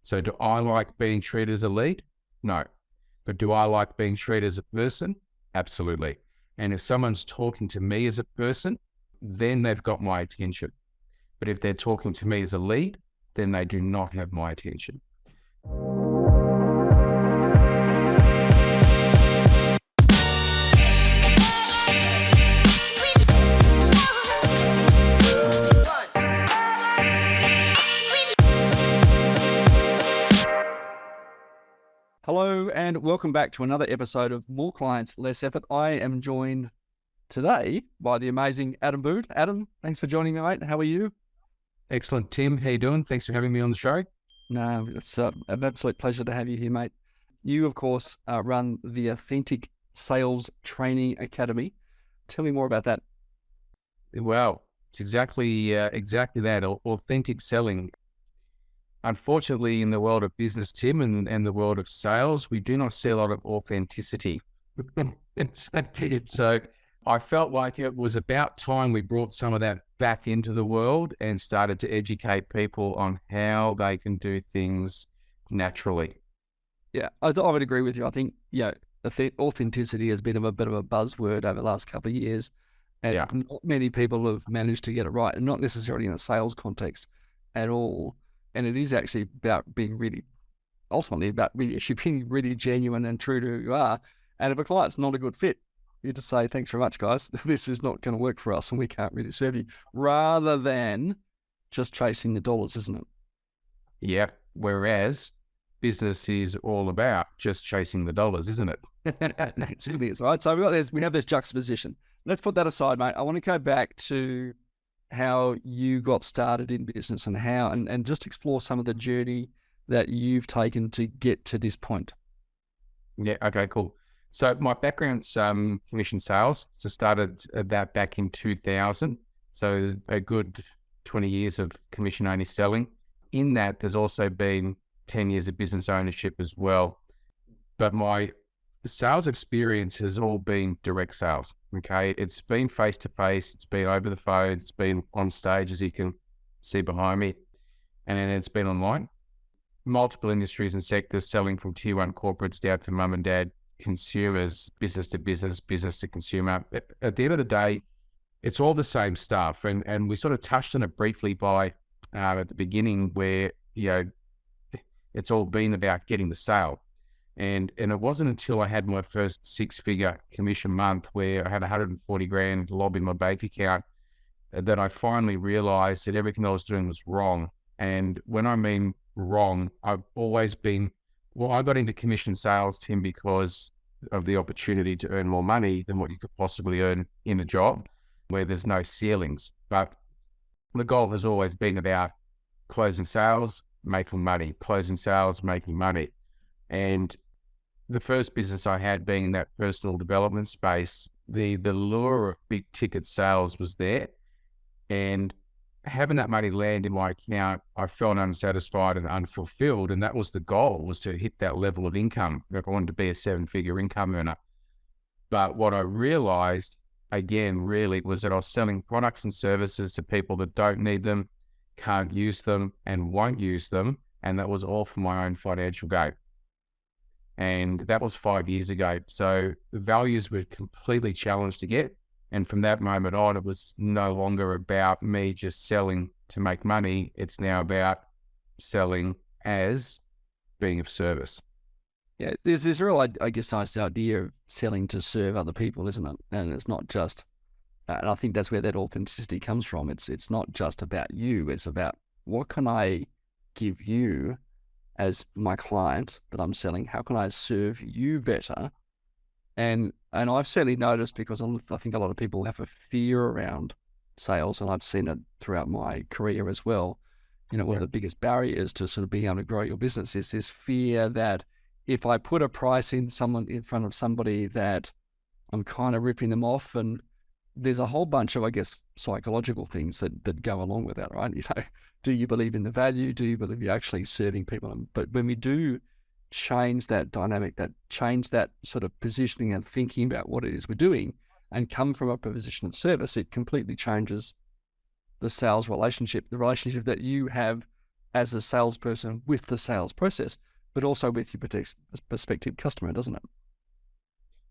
So do I like being treated as a lead? No. But do I like being treated as a person? Absolutely. And if someone's talking to me as a person, then they've got my attention. But if they're talking to me as a lead, then they do not have my attention. Hello and welcome back to another episode of More Clients, Less Effort. I am joined today by the amazing Adam Bude. Adam, thanks for joining me, mate. How are you? Excellent, Tim. How you doing? Thanks for having me on the show. No, it's an absolute pleasure to have you here, mate. You, of course, run the Authentic Sales Training Academy. Tell me more about that. Well, it's exactly that, authentic selling. Unfortunately, in the world of business, Tim, and the world of sales, we do not see a lot of authenticity. So I felt like it was about time we brought some of that back into the world and started to educate people on how they can do things naturally. Yeah, I would agree with you. I think, authenticity has been a bit of a buzzword over the last couple of years. And not many people have managed to get it right, and not necessarily in a sales context at all. And it is actually about being ultimately being really genuine and true to who you are. And if a client's not a good fit, you just say, thanks very much, guys. This is not going to work for us and we can't really serve you, rather than just chasing the dollars, isn't it? Yeah. Whereas business is all about just chasing the dollars, isn't it? It certainly is, right? So we have this juxtaposition. Let's put that aside, mate. I want to go back to how you got started in business and and just explore some of the journey that you've taken to get to this point. Yeah. Okay, cool. So my background's commission sales. So started that back in 2000. So a good 20 years of commission only selling. In that, there's also been 10 years of business ownership as well. But my sales experience has all been direct sales. Okay. It's been face to face. It's been over the phone. It's been on stage, as you can see behind me. And then it's been online. Multiple industries and sectors, selling from tier one corporates down to mum and dad consumers, business to business, business to consumer. At the end of the day, it's all the same stuff. And we sort of touched on it briefly at the beginning where, it's all been about getting the sale. And it wasn't until I had my first 6-figure commission month where I had 140 grand lob in my bank account that I finally realized that everything I was doing was wrong. And when I mean wrong, I've always been, I got into commission sales, Tim, because of the opportunity to earn more money than what you could possibly earn in a job where there's no ceilings. But the goal has always been about closing sales, making money, closing sales, making money. And the first business I had being in that personal development space, the lure of big ticket sales was there. And having that money land in my account, I felt unsatisfied and unfulfilled. And that was the goal, was to hit that level of income. Like I wanted to be a 7-figure income earner. But what I realized, again, really was that I was selling products and services to people that don't need them, can't use them, and won't use them. And that was all for my own financial gain. And that was 5 years ago. So the values were completely challenged again. And from that moment on, it was no longer about me just selling to make money. It's now about selling as being of service. Yeah, there's this real, I guess, nice idea of selling to serve other people, isn't it? And it's not just, and I think that's where that authenticity comes from. It's not just about you. It's about, what can I give you as my client that I'm selling? How can I serve you better? And I've certainly noticed, because I think a lot of people have a fear around sales, and I've seen it throughout my career as well. One of the biggest barriers to sort of being able to grow your business is this fear that if I put a price in front of somebody, that I'm kind of ripping them off. And there's a whole bunch of, I guess, psychological things that go along with that, right? Do you believe in the value? Do you believe you're actually serving people? But when we do change that dynamic, change that sort of positioning and thinking about what it is we're doing, and come from a position of service, it completely changes the sales relationship, the relationship that you have as a salesperson with the sales process, but also with your prospective customer, doesn't it?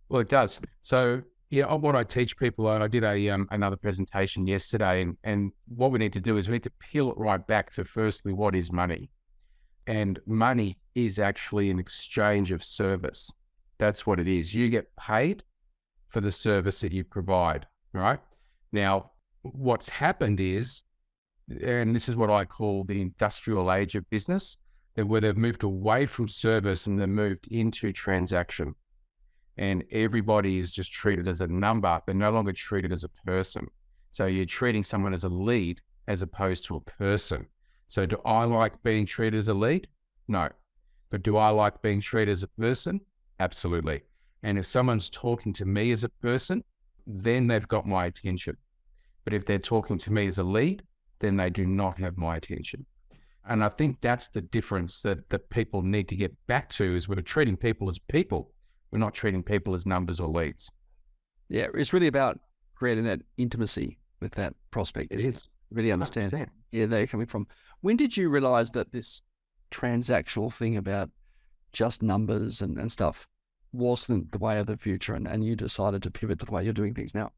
Well, it does. So, yeah, what I teach people, I did another presentation yesterday, and what we need to do is we need to peel it right back to firstly, what is money? And money is actually an exchange of service. That's what it is. You get paid for the service that you provide, right? Now, what's happened is, and this is what I call the industrial age of business, that where they've moved away from service and they've moved into transaction. And everybody is just treated as a number. They're no longer treated as a person. So you're treating someone as a lead as opposed to a person. So do I like being treated as a lead? No. But do I like being treated as a person? Absolutely. And if someone's talking to me as a person, then they've got my attention. But if they're talking to me as a lead, then they do not have my attention. And I think that's the difference that people need to get back to, is we're treating people as people. We're not treating people as numbers or leads. Yeah, it's really about creating that intimacy with that prospect. It is. Really understand 100%. yeah, they're coming from. When did you realize that this transactional thing about just numbers and stuff wasn't the way of the future, and you decided to pivot to the way you're doing things now?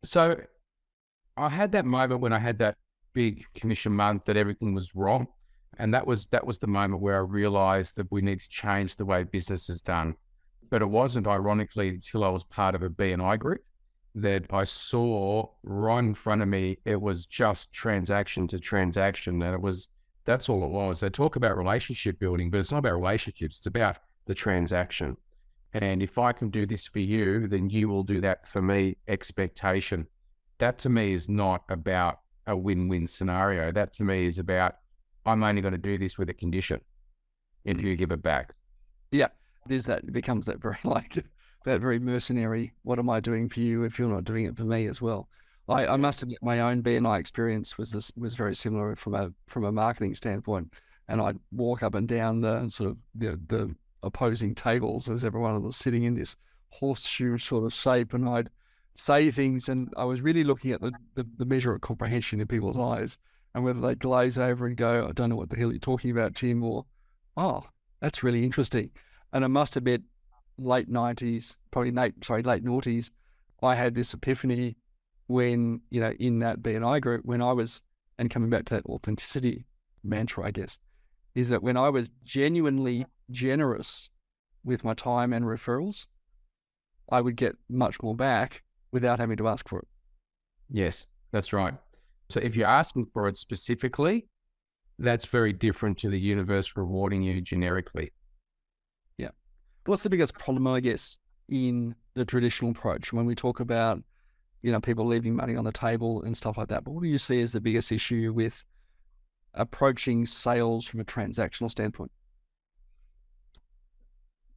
So I had that moment when I had that big commission month that everything was wrong. And that was the moment where I realized that we need to change the way business is done. But it wasn't, ironically, until I was part of a B&I group that I saw right in front of me, it was just transaction to transaction. And that's all it was. They talk about relationship building, but it's not about relationships. It's about the transaction. And if I can do this for you, then you will do that for me, expectation. That to me is not about a win-win scenario. That to me is about, I'm only going to do this with a condition if you give it back. Yeah, it becomes that very that very mercenary, what am I doing for you if you're not doing it for me as well? I must admit my own B&I experience was very similar from a marketing standpoint. And I'd walk up and down the sort of the opposing tables as everyone was sitting in this horseshoe sort of shape, and I'd say things, and I was really looking at the measure of comprehension in people's eyes, and whether they glaze over and go, I don't know what the hell you're talking about, Tim, or, oh, that's really interesting. And I must admit, late 90s, late noughties, I had this epiphany when, in that B&I group, when I was, and coming back to that authenticity mantra, I guess, is that when I was genuinely generous with my time and referrals, I would get much more back without having to ask for it. Yes, that's right. So if you're asking for it specifically, that's very different to the universe rewarding you generically. Yeah. What's the biggest problem, I guess, in the traditional approach when we talk about, people leaving money on the table and stuff like that? But what do you see as the biggest issue with approaching sales from a transactional standpoint?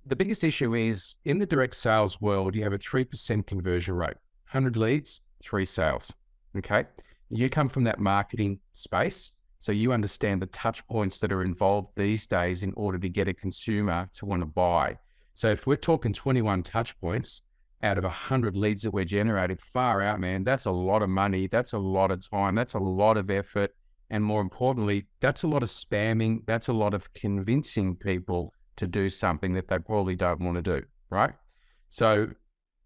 The biggest issue is, in the direct sales world, you have a 3% conversion rate. 100 leads, 3 sales. Okay. You come from that marketing space, so you understand the touch points that are involved these days in order to get a consumer to want to buy. So if we're talking 21 touch points out of 100 leads that we're generating, far out, man, that's a lot of money. That's a lot of time. That's a lot of effort. And more importantly, that's a lot of spamming. That's a lot of convincing people to do something that they probably don't want to do, right? So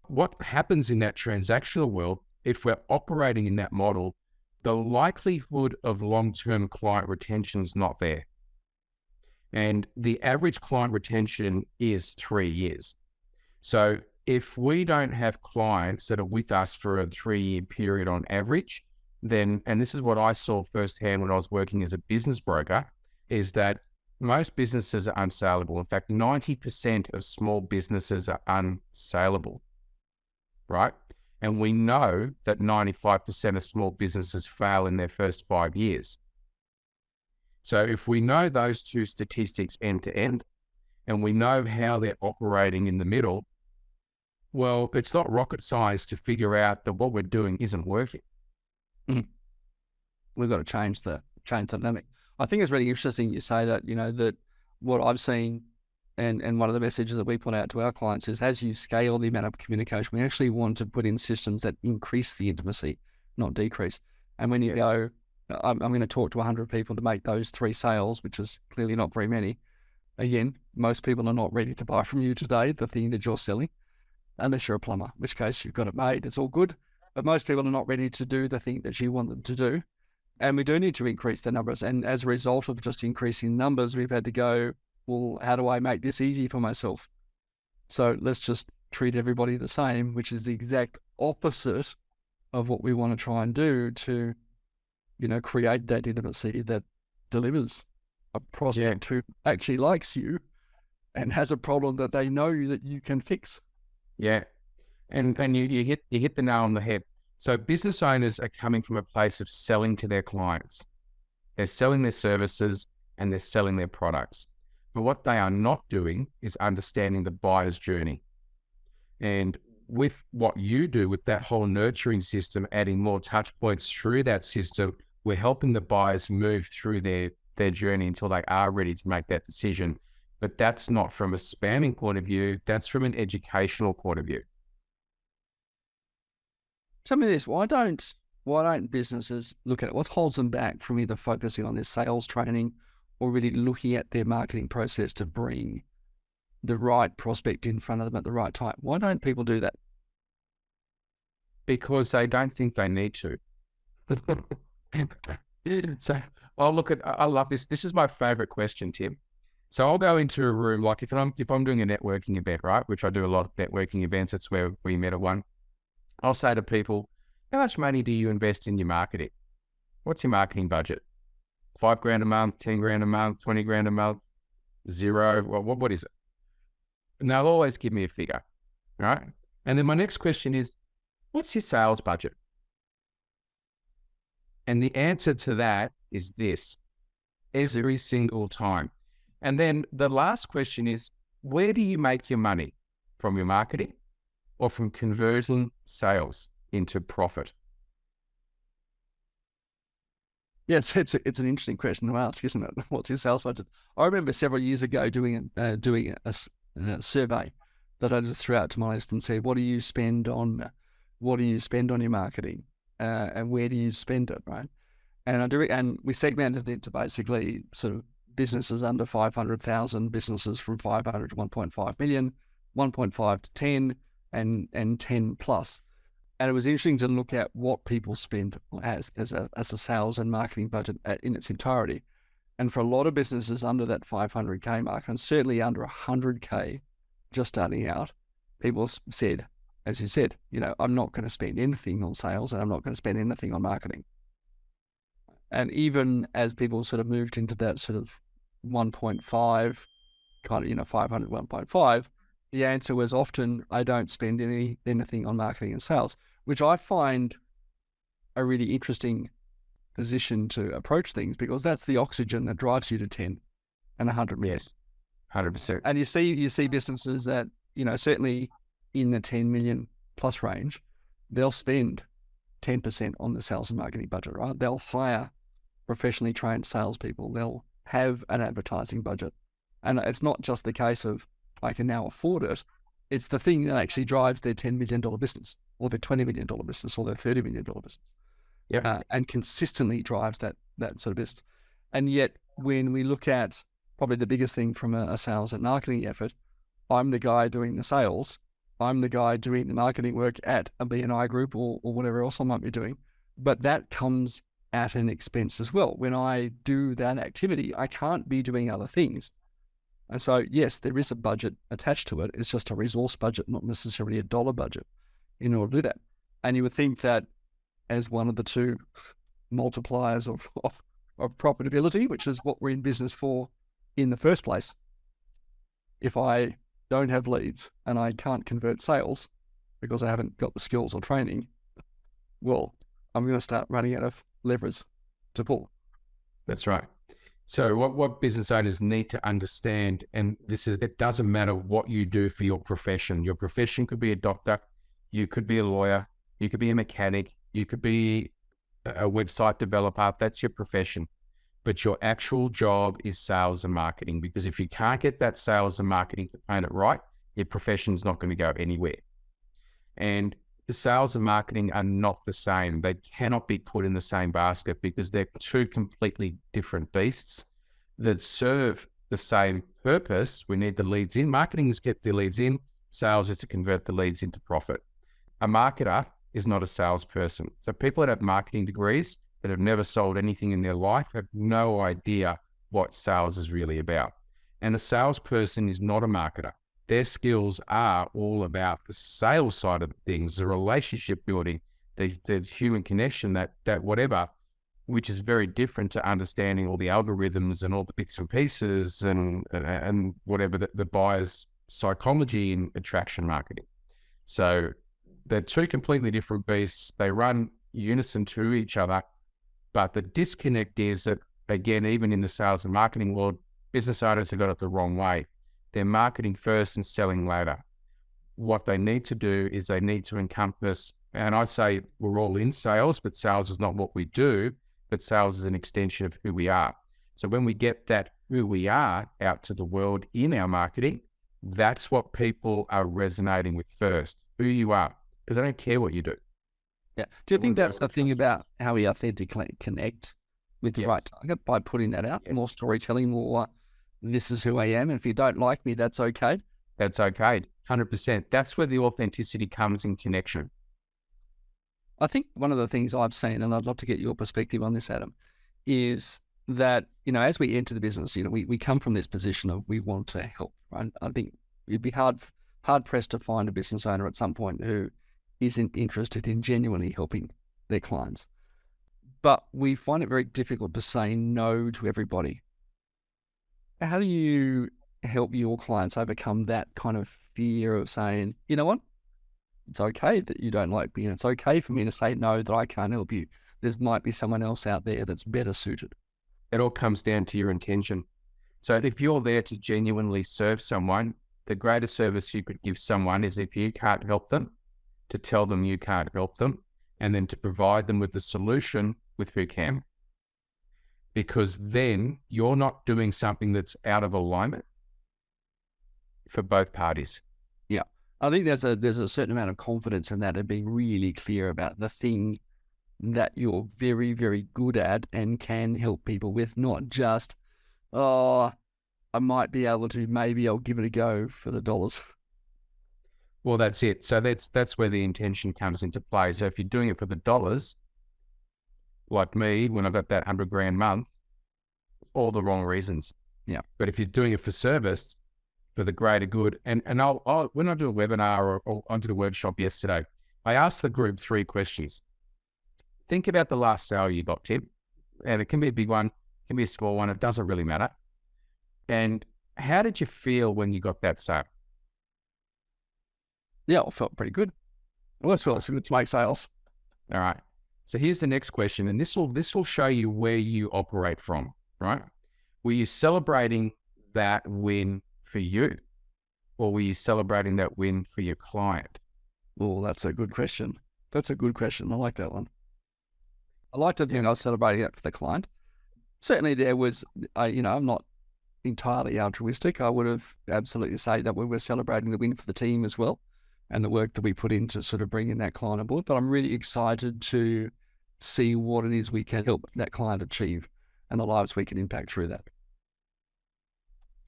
what happens in that transactional world, if we're operating in that model, the likelihood of long-term client retention is not there. And the average client retention is 3 years. So if we don't have clients that are with us for a 3-year period on average, then, and this is what I saw firsthand when I was working as a business broker, is that most businesses are unsaleable. In fact, 90% of small businesses are unsaleable, right? And we know that 95% of small businesses fail in their first 5 years. So if we know those two statistics end to end, and we know how they're operating in the middle, well, it's not rocket science to figure out that what we're doing isn't working. We've got to change the dynamic. I think it's really interesting you say that, that what I've seen and one of the messages that we put out to our clients is, as you scale the amount of communication, we actually want to put in systems that increase the intimacy, not decrease. And when you go, I'm going to talk to 100 people to make those 3 sales, which is clearly not very many. Again, most people are not ready to buy from you today, the thing that you're selling, unless you're a plumber, in which case you've got it made, it's all good. But most people are not ready to do the thing that you want them to do. And we do need to increase the numbers. And as a result of just increasing numbers, we've had to go, well, how do I make this easy for myself? So let's just treat everybody the same, which is the exact opposite of what we want to try and do to, create that intimacy that delivers a prospect who actually likes you and has a problem that they know that you can fix. Yeah. And you hit the nail on the head. So business owners are coming from a place of selling to their clients. They're selling their services and they're selling their products. But what they are not doing is understanding the buyer's journey. And with what you do with that whole nurturing system, adding more touch points through that system, we're helping the buyers move through their journey until they are ready to make that decision. But that's not from a spamming point of view. That's from an educational point of view. Tell me this, why don't businesses look at it? What holds them back from either focusing on their sales training or really looking at their marketing process to bring the right prospect in front of them at the right time? Why don't people do that? Because they don't think they need to. So I love this. This is my favorite question, Tim. So I'll go into a room, like if I'm doing a networking event, right, which I do a lot of networking events, that's where we met at one. I'll say to people, how much money do you invest in your marketing? What's your marketing budget? $5,000 a month, 10 grand a month, 20 grand a month, zero. What is it? And they'll always give me a figure, right? And then my next question is, what's your sales budget? And the answer to that is this, every single time. And then the last question is, where do you make your money? From your marketing or from converting sales into profit? Yes, it's an interesting question to ask, isn't it? What's your sales budget? I remember several years ago doing a survey that I just threw out to my list and said, what do you spend on your marketing, and where do you spend it, right? And we segmented it to basically sort of businesses under 500,000, businesses from 500 to 1.5 million, 1.5 to 10, and 10 plus. And it was interesting to look at what people spend as a sales and marketing budget in its entirety. And for a lot of businesses under that 500K mark, and certainly under 100K just starting out, people said, as you said, I'm not going to spend anything on sales and I'm not going to spend anything on marketing. And even as people sort of moved into that sort of 1.5, kind of, 500, 1.5, the answer was often, I don't spend anything on marketing and sales, which I find a really interesting position to approach things, because that's the oxygen that drives you to 10 and 100 million. Yes, 100%. And you see businesses that, certainly in the 10 million plus range, they'll spend 10% on the sales and marketing budget, right? They'll hire professionally trained salespeople. They'll have an advertising budget. And it's not just the case of, I can now afford it. It's the thing that actually drives their $10 million business or their $20 million business or their $30 million business. Yeah. And consistently drives that sort of business. And yet when we look at probably the biggest thing from a sales and marketing effort, I'm the guy doing the sales. I'm the guy doing the marketing work at a BNI group or whatever else I might be doing. But that comes at an expense as well. When I do that activity, I can't be doing other things. And so, yes, there is a budget attached to it. It's just a resource budget, not necessarily a dollar budget in order to do that. And you would think that as one of the two multipliers of profitability, which is what we're in business for in the first place, if I don't have leads and I can't convert sales because I haven't got the skills or training, well, I'm going to start running out of levers to pull. That's right. So what business owners need to understand, and it doesn't matter what you do for your profession. Your profession could be a doctor, you could be a lawyer, you could be a mechanic, you could be a website developer. That's your profession. But your actual job is sales and marketing, because if you can't get that sales and marketing component right, your profession's not going to go anywhere. And the sales and marketing are not the same. They cannot be put in the same basket because they're two completely different beasts that serve the same purpose. We need the leads in. Marketing is get the leads in. Sales is to convert the leads into profit. A marketer is not a salesperson. So people that have marketing degrees that have never sold anything in their life have no idea what sales is really about. And a salesperson is not a marketer. Their skills are all about the sales side of things, the relationship building, the human connection, that whatever, which is very different to understanding all the algorithms and all the bits and pieces and whatever the buyer's psychology in attraction marketing. So they're two completely different beasts. They run unison to each other, but the disconnect is that, again, even in the sales and marketing world, business owners have got it the wrong way. They're marketing first and selling later. What they need to do is they need to encompass, and I say we're all in sales, but sales is not what we do, but sales is an extension of who we are. So when we get that who we are out to the world in our marketing, that's what people are resonating with first, who you are, because I don't care what you do. Yeah. Do you think that's the thing about how we authentically connect with the right target by putting that out? More storytelling, more this is who I am. And if you don't like me, that's okay. That's okay. 100%. That's where the authenticity comes in connection. I think one of the things I've seen, and I'd love to get your perspective on this, Adam, is that, as we enter the business, we come from this position of we want to help, right? I think it'd be hard pressed to find a business owner at some point who isn't interested in genuinely helping their clients. But we find it very difficult to say no to everybody. How do you help your clients overcome that kind of fear of saying, you know what, it's okay that you don't like me, and it's okay for me to say no, that I can't help you. There might be someone else out there that's better suited. It all comes down to your intention. So if you're there to genuinely serve someone, the greatest service you could give someone is, if you can't help them, to tell them you can't help them, and then to provide them with the solution with who can. Because then you're not doing something that's out of alignment for both parties. Yeah. I think there's a certain amount of confidence in that, and being really clear about the thing that you're very, very good at and can help people with, not just, I might be able to, maybe I'll give it a go for the dollars. Well, that's it. So that's where the intention comes into play. So if you're doing it for the dollars, like me, when I got that $100,000 month, all the wrong reasons. Yeah. But if you're doing it for service, for the greater good, and I'll when I do a webinar or I did a workshop yesterday, I asked the group 3 questions. Think about the last sale you got, Tim, and it can be a big one, it can be a small one, it doesn't really matter. And how did you feel when you got that sale? Yeah, I felt pretty good. I always felt good to make sales. All right. So here's the next question, and this will show you where you operate from, right? Were you celebrating that win for you, or were you celebrating that win for your client? Oh, that's a good question. That's a good question. I like that one. I like to think I was celebrating that for the client. Certainly there was, I'm not entirely altruistic. I would have absolutely said that we were celebrating the win for the team as well, and the work that we put into sort of bringing that client on board. But I'm really excited to see what it is we can help that client achieve and the lives we can impact through that.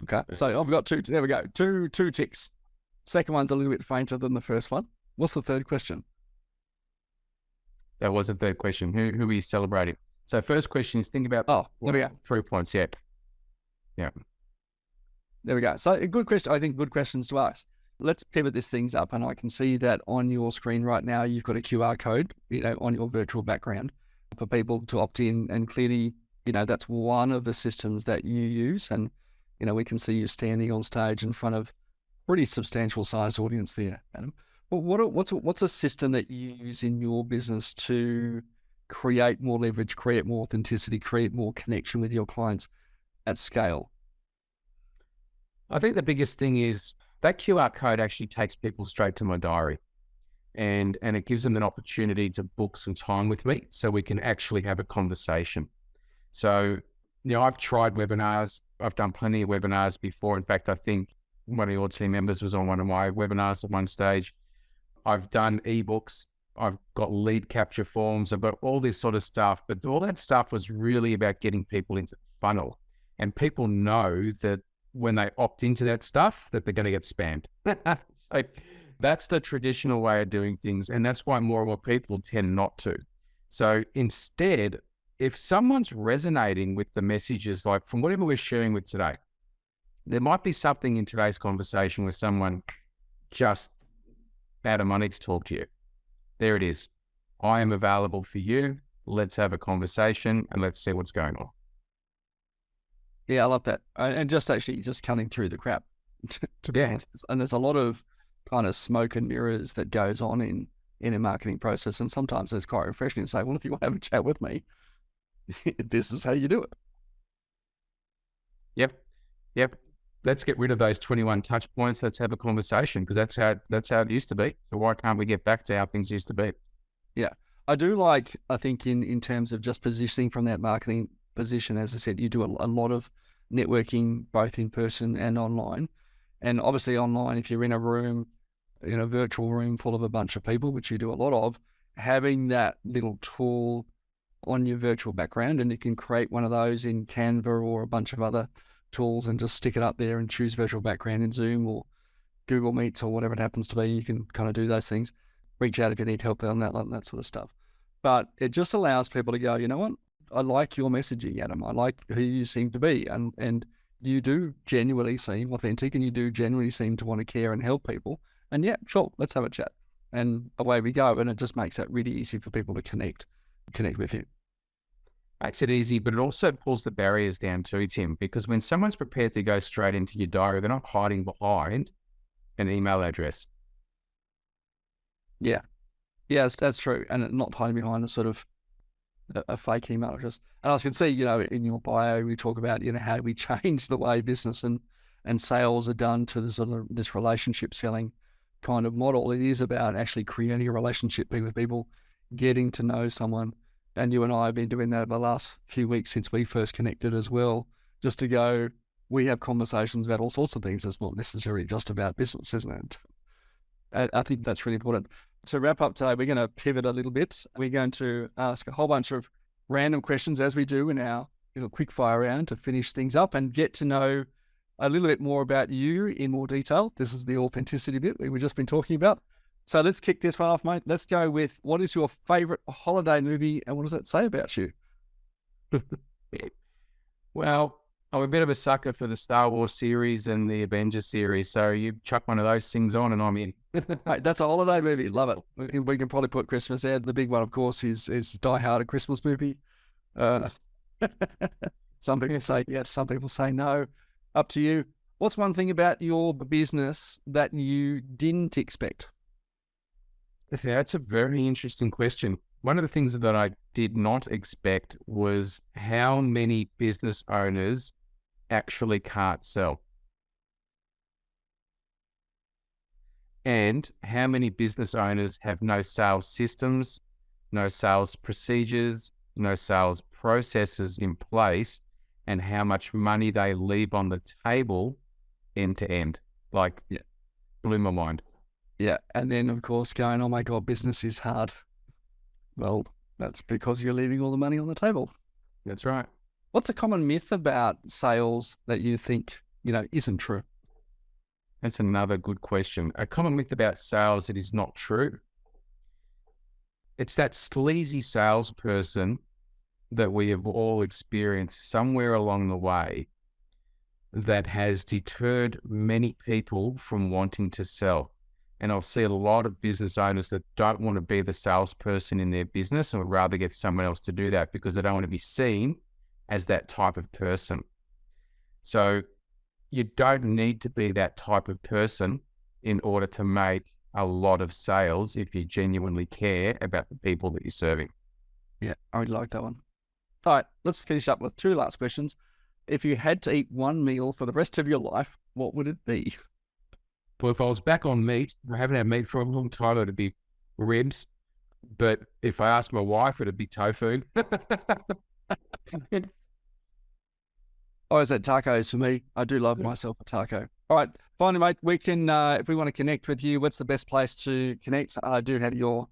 Okay, so I've got 2, there we go, two ticks. Second one's a little bit fainter than the first one. What's the third question? That was the third question. Who are you celebrating? So first question is, think about there we go. 3 points. Yeah. There we go. So a good question. I think good questions to ask. Let's pivot this things up, and I can see that on your screen right now, you've got a QR code, on your virtual background for people to opt in. And clearly, that's one of the systems that you use. And, we can see you standing on stage in front of pretty substantial sized audience there, Adam. But what's a system that you use in your business to create more leverage, create more authenticity, create more connection with your clients at scale? I think the biggest thing is that QR code actually takes people straight to my diary, and it gives them an opportunity to book some time with me so we can actually have a conversation. So, I've tried webinars. I've done plenty of webinars before. In fact, I think one of your team members was on one of my webinars at one stage. I've done ebooks. I've got lead capture forms. I've got all this sort of stuff. But all that stuff was really about getting people into the funnel. And people know that when they opt into that stuff, that they're going to get spammed. So that's the traditional way of doing things. And that's why more and more people tend not to. So instead, if someone's resonating with the messages, like from whatever we're sharing with today, there might be something in today's conversation where someone just out of money to talk to you. There it is. I am available for you. Let's have a conversation and let's see what's going on. Yeah, I love that. And just actually just cutting through the crap. To be honest. And there's a lot of kind of smoke and mirrors that goes on in a marketing process. And sometimes it's quite refreshing to say, well, if you want to have a chat with me, this is how you do it. Yep. Let's get rid of those 21 touch points. Let's have a conversation, because that's how it used to be. So why can't we get back to how things used to be? Yeah. I do like, I think in terms of just positioning from that marketing position, as I said, you do a lot of networking, both in person and online. And obviously online, if you're in a room, in a virtual room full of a bunch of people, which you do a lot of, having that little tool on your virtual background, and you can create one of those in Canva or a bunch of other tools and just stick it up there and choose virtual background in Zoom or Google Meets or whatever it happens to be. You can kind of do those things. Reach out if you need help on that sort of stuff. But it just allows people to go, you know what? I like your messaging, Adam. I like who you seem to be. And you do genuinely seem authentic, and you do genuinely seem to want to care and help people. And yeah, sure, let's have a chat. And away we go. And it just makes it really easy for people to connect with you. Makes it easy, but it also pulls the barriers down too, Tim, because when someone's prepared to go straight into your diary, they're not hiding behind an email address. Yeah. Yes, that's true. And not hiding behind a sort of a fake email address. And I can see, in your bio, we talk about, how we change the way business and sales are done to the sort of this relationship selling kind of model. It is about actually creating a relationship with people, getting to know someone. And you and I have been doing that over the last few weeks since we first connected as well, just to go, we have conversations about all sorts of things. It's not necessarily just about business, isn't it? I think that's really important. To wrap up today, we're going to pivot a little bit. We're going to ask a whole bunch of random questions, as we do in our little quick fire round, to finish things up and get to know a little bit more about you in more detail. This is the authenticity bit we've just been talking about. So let's kick this one off, mate. Let's go with, what is your favorite holiday movie and what does that say about you? Well, I'm a bit of a sucker for the Star Wars series and the Avengers series. So you chuck one of those things on and I'm in. Mate, that's a holiday movie. Love it. We can probably put Christmas there. The big one, of course, is Die Hard, a Christmas movie. Some people say yes, some people say no. Up to you. What's one thing about your business that you didn't expect? That's a very interesting question. One of the things that I did not expect was how many business owners actually can't sell. And how many business owners have no sales systems, no sales procedures, no sales processes in place, and how much money they leave on the table end to end. Blew my mind. Yeah. And then, of course, going, oh my God, business is hard. Well, that's because you're leaving all the money on the table. That's right. What's a common myth about sales that you think, isn't true? That's another good question. A common myth about sales that is not true. It's that sleazy salesperson that we have all experienced somewhere along the way that has deterred many people from wanting to sell. And I'll see a lot of business owners that don't want to be the salesperson in their business and would rather get someone else to do that because they don't want to be seen as that type of person. So you don't need to be that type of person in order to make a lot of sales if you genuinely care about the people that you're serving. Yeah, I really like that one. All right, let's finish up with two last questions. If you had to eat one meal for the rest of your life, what would it be? Well, if I was back on meat, I haven't had meat for a long time, it'd be ribs. But if I asked my wife, it'd be tofu. Oh, is that tacos for me? I do love myself a taco. All right. Finally, mate, we can, if we want to connect with you, what's the best place to connect? I do have your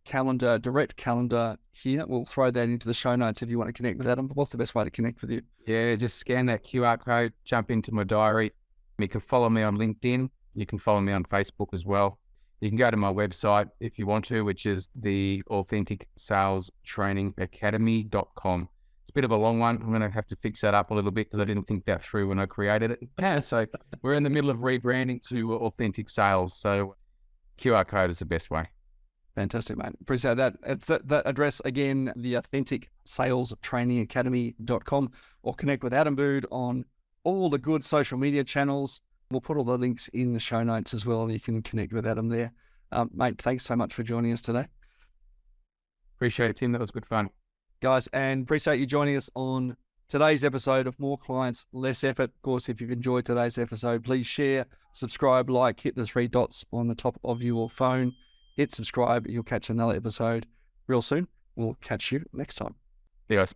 calendar, direct calendar here. We'll throw that into the show notes if you want to connect with Adam. What's the best way to connect with you? Yeah, just scan that QR code, jump into my diary. You can follow me on LinkedIn. You can follow me on Facebook as well. You can go to my website if you want to, which is the Authentic Sales Training Academy.com. It's a bit of a long one. I'm going to have to fix that up a little bit because I didn't think that through when I created it. Yeah, so we're in the middle of rebranding to Authentic Sales. So QR code is the best way. Fantastic, mate. Appreciate that. It's that address again, the Authentic Sales Training Academy.com, or connect with Adam Bude on all the good social media channels. We'll put all the links in the show notes as well, and you can connect with Adam there. Mate, thanks so much for joining us today. Appreciate it, Tim. That was good fun. Guys, and appreciate you joining us on today's episode of More Clients, Less Effort. Of course, if you've enjoyed today's episode, please share, subscribe, like, hit the 3 dots on the top of your phone. Hit subscribe. You'll catch another episode real soon. We'll catch you next time. See you guys.